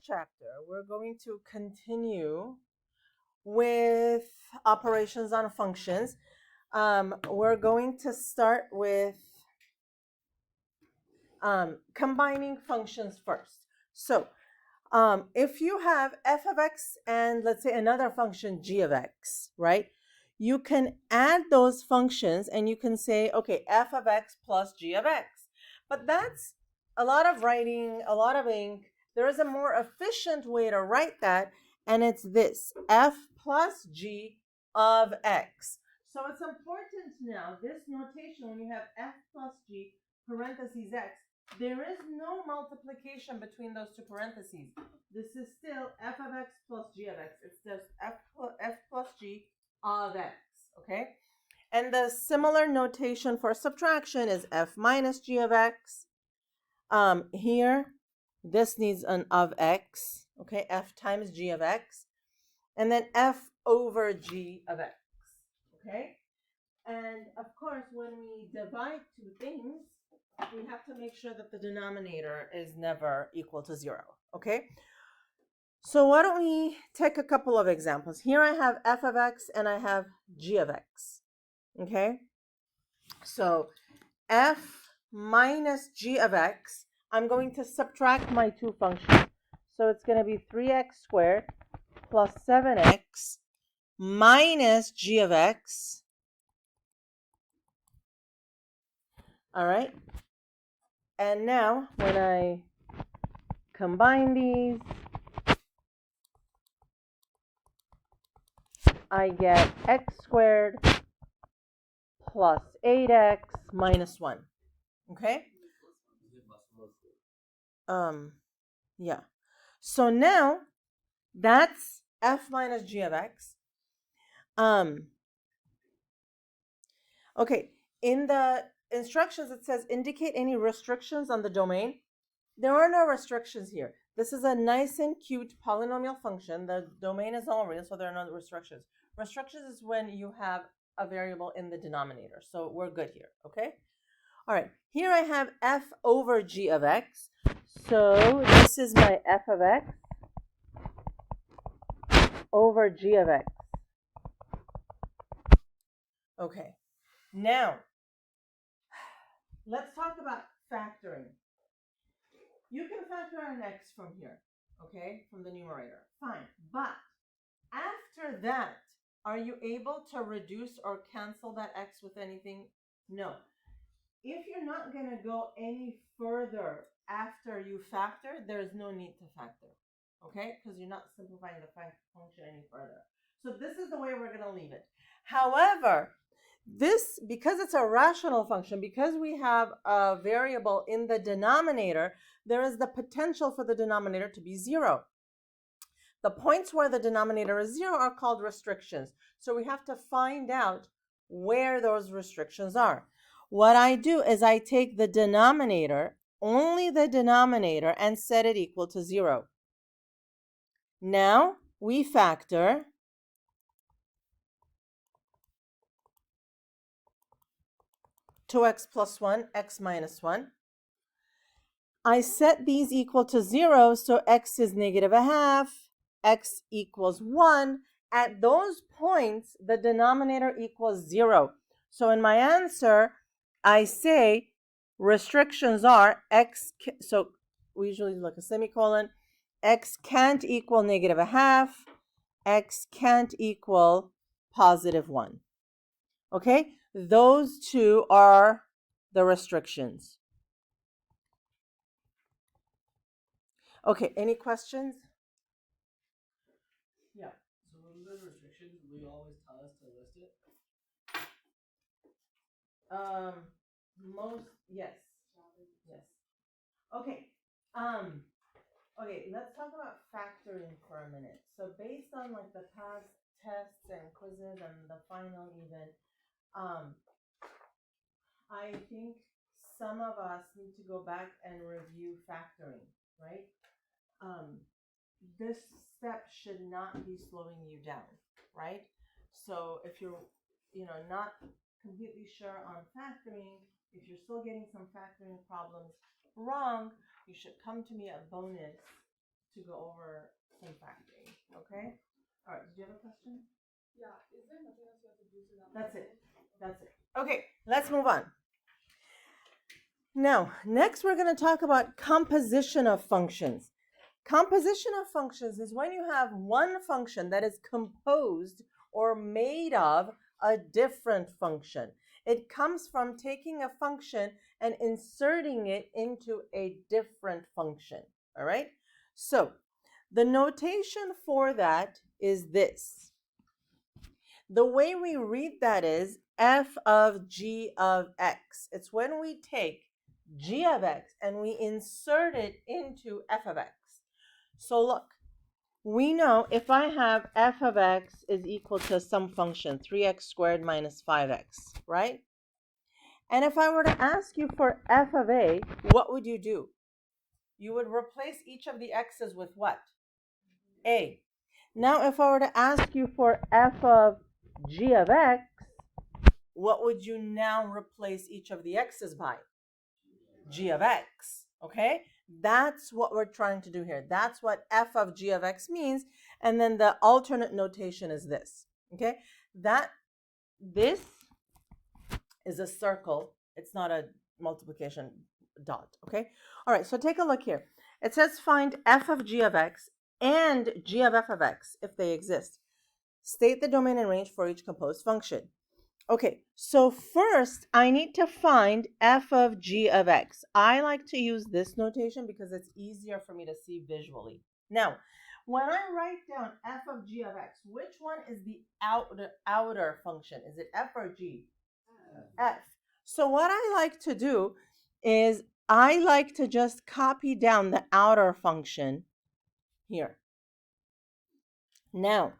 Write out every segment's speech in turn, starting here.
chapter, we're going to continue with operations on functions. We're going to start with combining functions first. So if you have f of x and let's say another function g of x, right? You can add those functions and you can say, okay, f of x plus g of x. But that's a lot of writing, a lot of ink. There is a more efficient way to write that, and it's this, f plus g of x. So it's important now, this notation, when you have f plus g parentheses x, there is no multiplication between those two parentheses. This is still f of x plus g of x. It's just f plus g of x, okay? And the similar notation for subtraction is f minus g of x. Here, this needs an of x, okay? F times g of x. And then f over g of x, okay? And of course, when we divide two things, we have to make sure that the denominator is never equal to 0, okay? So why don't we take a couple of examples. Here I have f of x and I have g of x, okay? So f minus g of x, I'm going to subtract my two functions. So it's going to be 3x squared plus 7x minus g of x. All right? And now, when I combine these, I get x squared plus 8x minus 1. Okay? Yeah. So now, that's f minus g of x. Okay, in the instructions, it says indicate any restrictions on the domain. There are no restrictions here. This is a nice and cute polynomial function. The domain is all real, so there are no restrictions. Restrictions is when you have a variable in the denominator. So we're good here, okay? All right, here I have f over g of x. So this is my f of x over g of x. Okay, now let's talk about factoring. You can factor an x from here, okay, from the numerator. Fine, but after that, are you able to reduce or cancel that x with anything? No. If you're not going to go any further after you factor, there's no need to factor, okay, because you're not simplifying the function any further. So this is the way we're going to leave it. However, this, because it's a rational function, because we have a variable in the denominator, there is the potential for the denominator to be 0. The points where the denominator is 0 are called restrictions. So we have to find out where those restrictions are. What I do is I take the denominator, only the denominator, and set it equal to 0. Now we factor 2x plus 1, x minus 1. I set these equal to 0, so x is negative a half, x equals 1. At those points, the denominator equals 0. So in my answer, I say restrictions are x, so we usually look a semicolon, x can't equal negative a half, x can't equal positive 1. Okay, those two are the restrictions. Okay, any questions? Yeah. So when there's restrictions, will you always tell us to list it? Yes. Yes. Okay. Okay, let's talk about factoring for a minute. So based on like the past tests and quizzes and the final even, I think some of us need to go back and review factoring, right? This step should not be slowing you down, right? So if you're, not completely sure on factoring, if you're still getting some factoring problems wrong, you should come to me at bonus to go over some factoring. Okay. All right. Do you have a question? Yeah, is there nothing else you have to do to that? That's it. That's it. Okay, let's move on. Now, next we're going to talk about composition of functions. Composition of functions is when you have one function that is composed or made of a different function. It comes from taking a function and inserting it into a different function. All right? So, the notation for that is this. The way we read that is f of g of x. It's when we take g of x and we insert it into f of x. So look, we know if I have f of x is equal to some function, 3x squared minus 5x, right? And if I were to ask you for f of a, what would you do? You would replace each of the x's with what? A. Now, if I were to ask you for f of g of x, what would you now replace each of the x's by? G of x, okay? That's what we're trying to do here. That's what f of g of x means. And then the alternate notation is this, okay? This is a circle. It's not a multiplication dot, okay? All right, so take a look here. It says find f of g of x and g of f of x if they exist. State the domain and range for each composed function. Okay, so first I need to find f of g of x. I like to use this notation because it's easier for me to see visually. Now, when I write down f of g of x, which one is the outer function? Is it f or g? F. So what I like to do is I like to just copy down the outer function here. Now,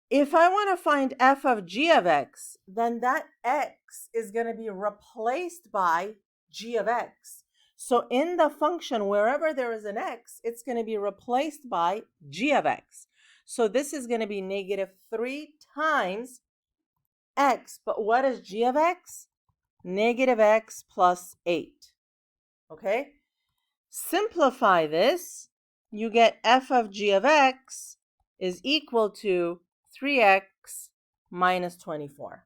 if I want to find f of g of x, then that x is going to be replaced by g of x. So in the function, wherever there is an x, it's going to be replaced by g of x. So this is going to be negative 3 times x. But what is g of x? Negative x plus 8. Okay? Simplify this. You get f of g of x is equal to 3x minus 24.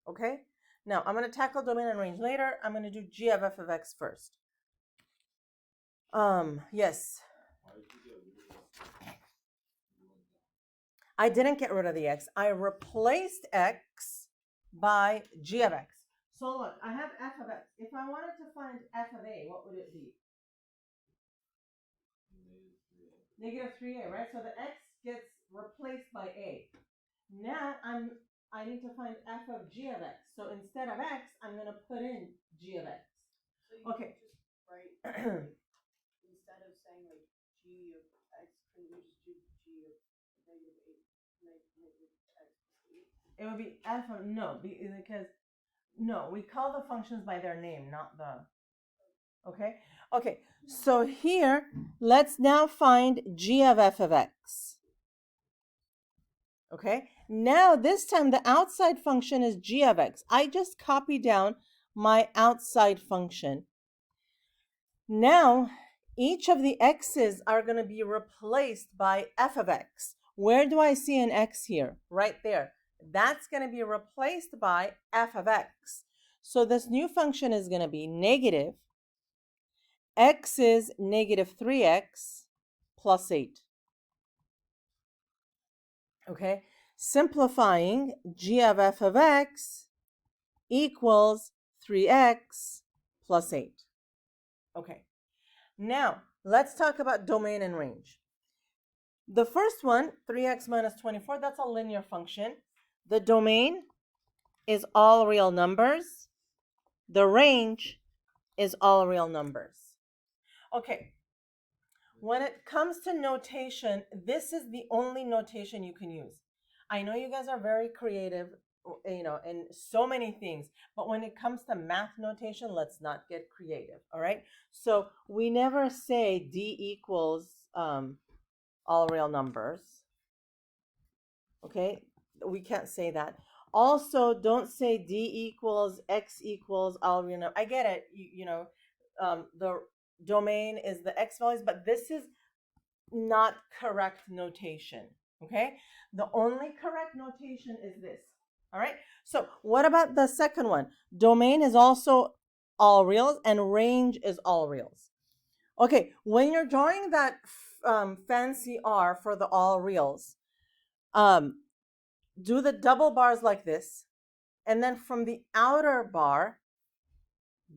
Okay? Now, I'm going to tackle domain and range later. I'm going to do g of f of x first. Yes. I didn't get rid of the x. I replaced x by g of x. So look, I have f of x. If I wanted to find f of a, what would it be? Negative 3a, right? So the x gets replaced by a. Now I need to find f of g of x. So instead of x, I'm going to put in g of x. So you Okay. just write, instead of saying like g of x, can you just do g of negative 8, negative x plus 8? It would be f of, no, because, no, we call the functions by their name, not the, okay? Okay, so here, let's now find g of f of x. Okay, now this time the outside function is g of x. I just copy down my outside function. Now, each of the x's are going to be replaced by f of x. Where do I see an x here? Right there. That's going to be replaced by f of x. So this new function is going to be negative. X is negative 3x plus 8. Okay, simplifying, g of f of x equals 3x plus 8. Okay, now let's talk about domain and range. The first one, 3x minus 24, that's a linear function. The domain is all real numbers. The range is all real numbers. Okay, when it comes to notation, this is the only notation you can use. I know you guys are very creative, you know, in so many things, but when it comes to math notation, let's not get creative, all right? So we never say D equals all real numbers, okay? We can't say that. Also, don't say D equals X equals all real numbers. I get it, you know, the domain is the x values, but this is not correct notation. Okay, the only correct notation is this. All right, so what about the second one? Domain is also all reals and range is all reals. Okay, when you're drawing that fancy R for the all reals, do the double bars like this, and then from the outer bar,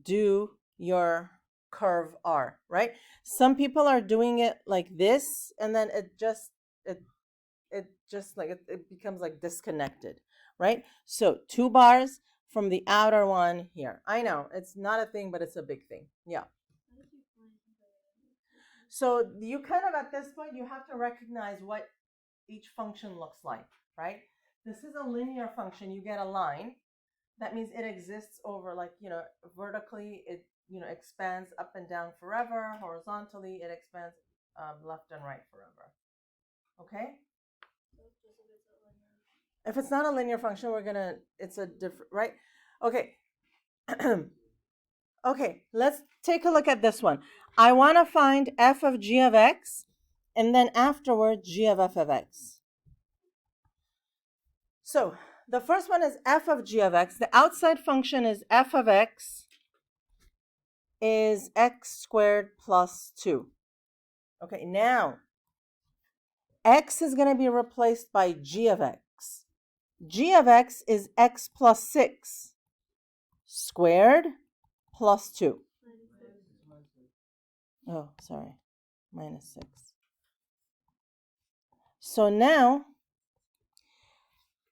do your curve R, right? Some people are doing it like this, and then it becomes like disconnected, right? So 2 bars from the outer one here. I know it's not a thing, but it's a big thing. Yeah. So you kind of, at this point, you have to recognize what each function looks like, right? This is a linear function. You get a line. That means it exists over, like, vertically, it, expands up and down forever. Horizontally, it expands left and right forever. Okay? If it's not a linear function, it's a different, right? Okay. Okay, let's take a look at this one. I want to find f of g of x, and then afterward, g of f of x. So the first one is f of g of x. The outside function is f of x is x squared plus 2. Okay, now x is going to be replaced by g of x. G of x is x plus 6 squared plus 2. Oh, sorry, minus 6. So now,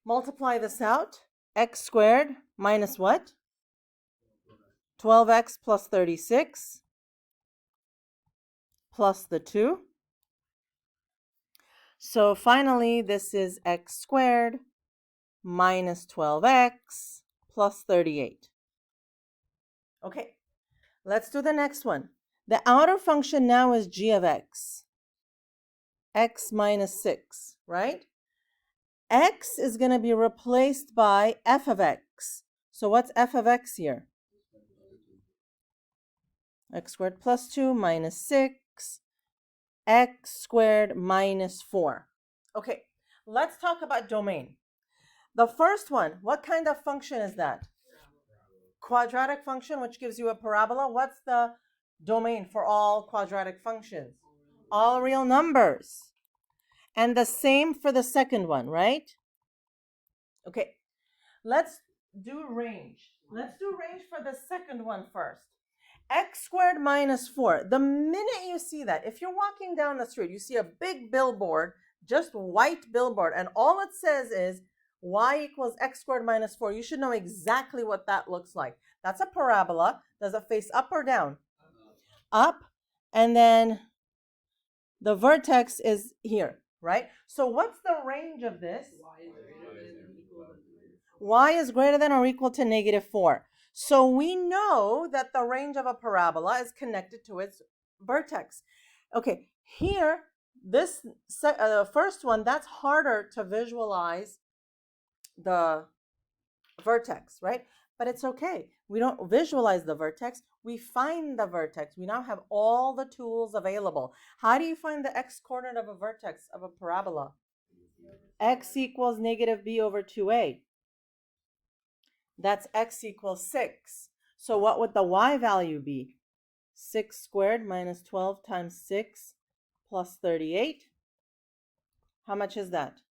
multiply this out. X squared minus what? 12x plus 36 plus the 2. So finally, this is x squared minus 12x plus 38. Okay, let's do the next one. The outer function now is g of x. X minus 6, right? X is going to be replaced by f of x. So what's f of x here? X squared plus 2 minus 6, x squared minus 4. Okay, let's talk about domain. The first one, what kind of function is that? Quadratic function, which gives you a parabola. What's the domain for all quadratic functions? All real numbers. And the same for the second one, right? Okay, let's do range. Let's do range for the second one first. X squared minus 4. The minute you see that, if you're walking down the street, you see a big billboard, just white billboard, and all it says is y equals x squared minus 4. You should know exactly what that looks like. That's a parabola. Does it face up or down? Up. And then the vertex is here, right? So what's the range of this? Y is greater than or equal to negative 4. So we know that the range of a parabola is connected to its vertex. Okay, here, this first one, that's harder to visualize the vertex, right? But it's okay. We don't visualize the vertex. We find the vertex. We now have all the tools available. How do you find the x-coordinate of a vertex of a parabola? X equals negative b over 2a. That's x equals 6. So what would the y value be? 6 squared minus 12 times 6 plus 38. How much is that?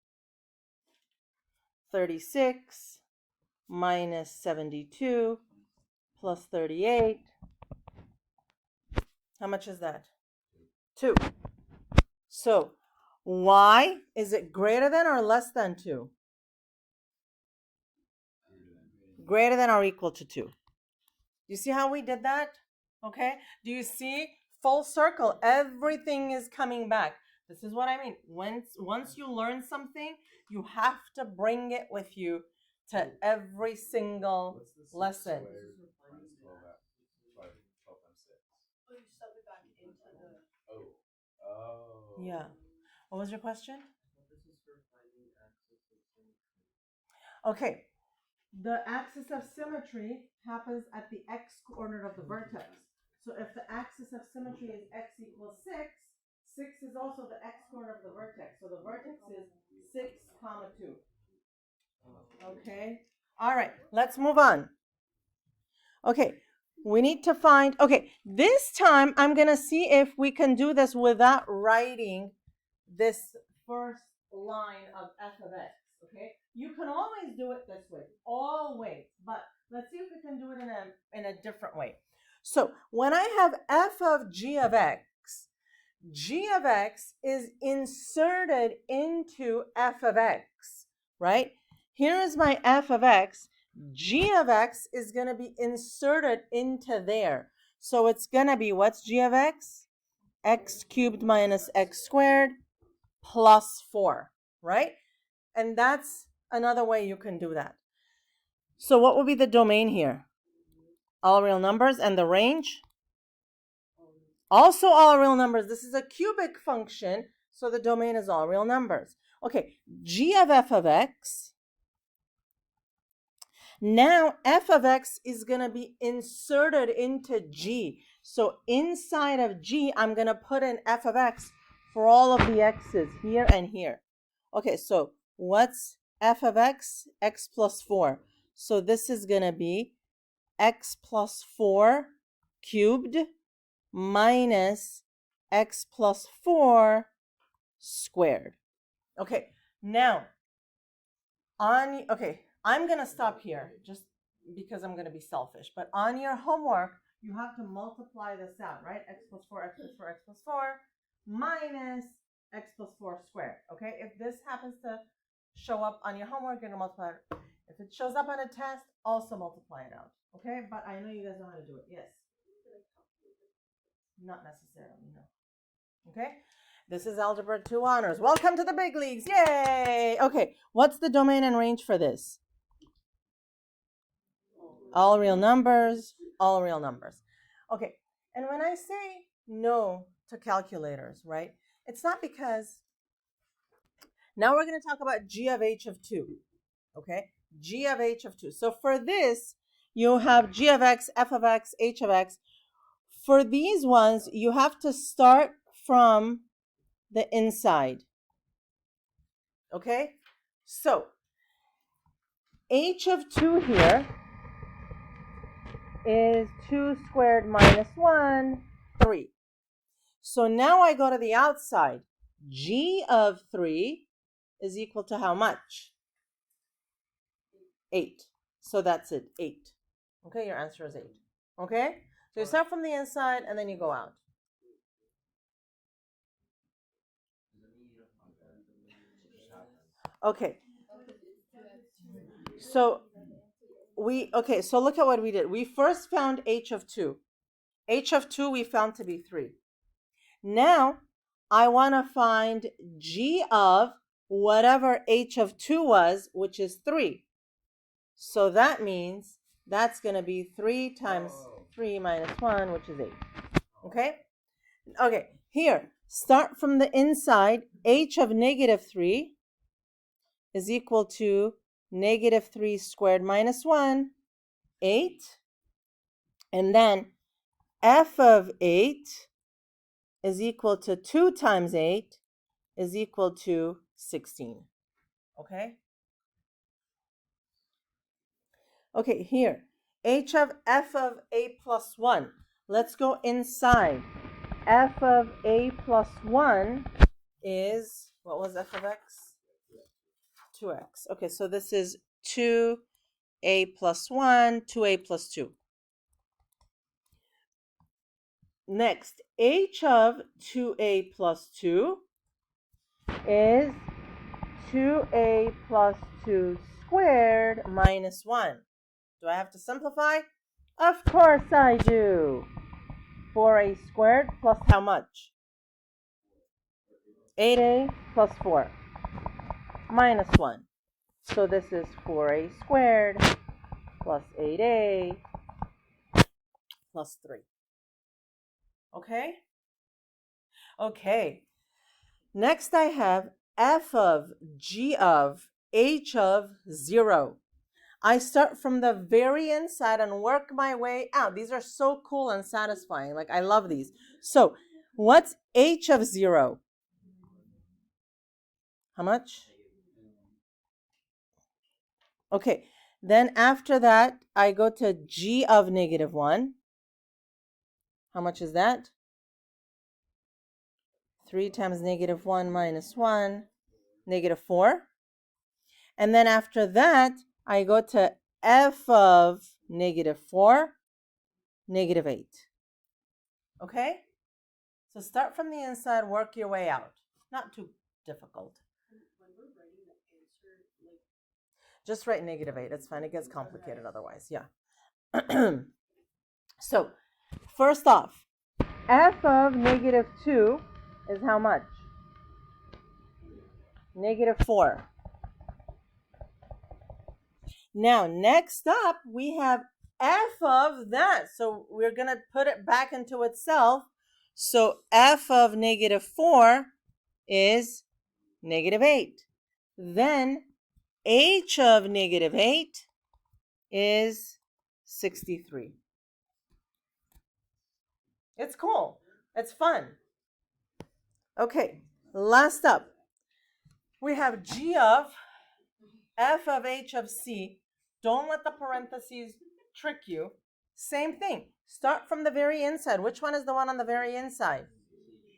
36 minus 72 plus 38. How much is that? 2. So y, is it greater than or less than 2? Greater than or equal to 2. You see how we did that? Okay. Do you see? Full circle. Everything is coming back. This is what I mean. Once you learn something, you have to bring it with you to every single lesson. Oh, you sub it back into the. Oh. Yeah. What was your question? This is for finding axis of symmetry. Okay. The axis of symmetry happens at the x-coordinate of the vertex. So if the axis of symmetry is x equals 6, 6 is also the x-coordinate of the vertex. So the vertex is 6, comma 2. Okay. All right. Let's move on. Okay. We need to find, okay, this time I'm going to see if we can do this without writing this first line of f of x. Okay. You can always do it this way. Always. But let's see if we can do it in a different way. So when I have f of g of x is inserted into f of x, right? Here is my f of x. G of x is going to be inserted into there. So it's going to be, what's g of x? X cubed minus x squared plus 4, right? And that's another way you can do that. So what will be the domain here? All real numbers, and the range? Also all real numbers. This is a cubic function, so the domain is all real numbers. Okay, g of f of x. Now f of x is going to be inserted into g. So inside of g, I'm going to put in f of x for all of the x's here and here. Okay, so what's f of x? X plus 4. So this is going to be x plus 4 cubed minus x plus 4 squared. Okay, now I'm going to stop here just because I'm going to be selfish. But on your homework, you have to multiply this out, right? X plus 4, x plus 4, x plus 4 minus x plus 4 squared. Okay, if this happens to show up on your homework, you're going to multiply it. If it shows up on a test, also multiply it out. Okay, but I know you guys know how to do it. Yes. Not necessarily, no. Okay, this is Algebra 2 Honors. Welcome to the big leagues. Yay! Okay, what's the domain and range for this? All real numbers, all real numbers. Okay, and when I say no to calculators, right, it's not because now we're going to talk about g of h of 2. Okay, g of h of 2. So for this, you have g of x, f of x, h of x. For these ones, you have to start from the inside. Okay? So, h of 2 here is 2 squared minus 1, 3. So now I go to the outside. G of 3 is equal to how much? 8. So that's it, 8. Okay, your answer is 8. Okay? So you start from the inside and then you go out. Okay. So so look at what we did. We first found h of 2. H of 2 we found to be 3. Now I want to find g of whatever h of 2 was, which is 3. So that means that's going to be 3 times 3 minus 1, which is 8. Okay? Okay, here, start from the inside. H of negative 3 is equal to negative 3 squared minus 1, 8. And then f of 8 is equal to 2 times 8 is equal to 16. Okay? Okay, here. H of f of a plus 1. Let's go inside. F of a plus 1 is, what was f of x? 2x. Okay, so this is 2a plus 1, 2a plus 2. Next, h of 2a plus 2 is 2a plus 2 squared minus 1. Do I have to simplify? Of course I do. 4a squared plus how much? 8a plus 4 minus 1. So this is 4a squared plus 8a plus 3. Okay? Okay. Next I have f of g of h of 0. I start from the very inside and work my way out. These are so cool and satisfying. Like, I love these. So what's h of 0? How much? Okay, then after that, I go to g of negative 1. How much is that? 3 times negative 1 minus 1, negative 4. And then after that, I go to f of negative 4, negative 8. Okay? So start from the inside, work your way out. Not too difficult. When we're writing the answer, like, Just write negative 8. It's fine. It gets complicated otherwise. Yeah. So, first off, f of negative 2 is how much? Negative 4. Now, next up, we have f of that. So we're going to put it back into itself. So f of negative 4 is negative 8. Then h of negative 8 is 63. It's cool. It's fun. Okay, last up. We have g of f of h of c. Don't let the parentheses trick you. Same thing. Start from the very inside. Which one is the one on the very inside?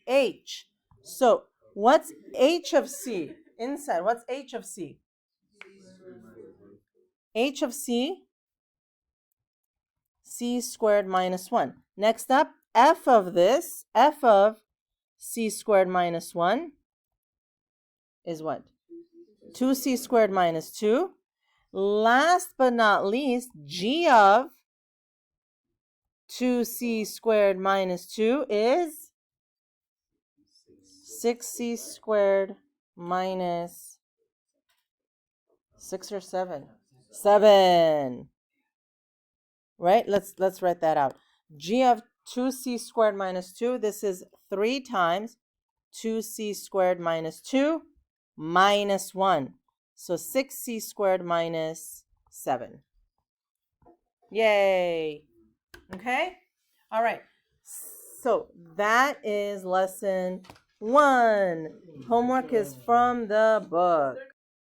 H. So what's h of c? Inside. What's h of c? H of c, c squared minus 1. Next up, f of this, f of c squared minus 1 is what? 2c squared minus 2. Last but not least, g of 2c squared minus 2 is 6c squared minus 6 or 7? 7. Right? Let's write that out. G of 2c squared minus 2, this is 3 times 2c squared minus 2 minus 1. So 6c squared minus 7. Yay. Okay? All right. So that is lesson 1. Homework is from the book.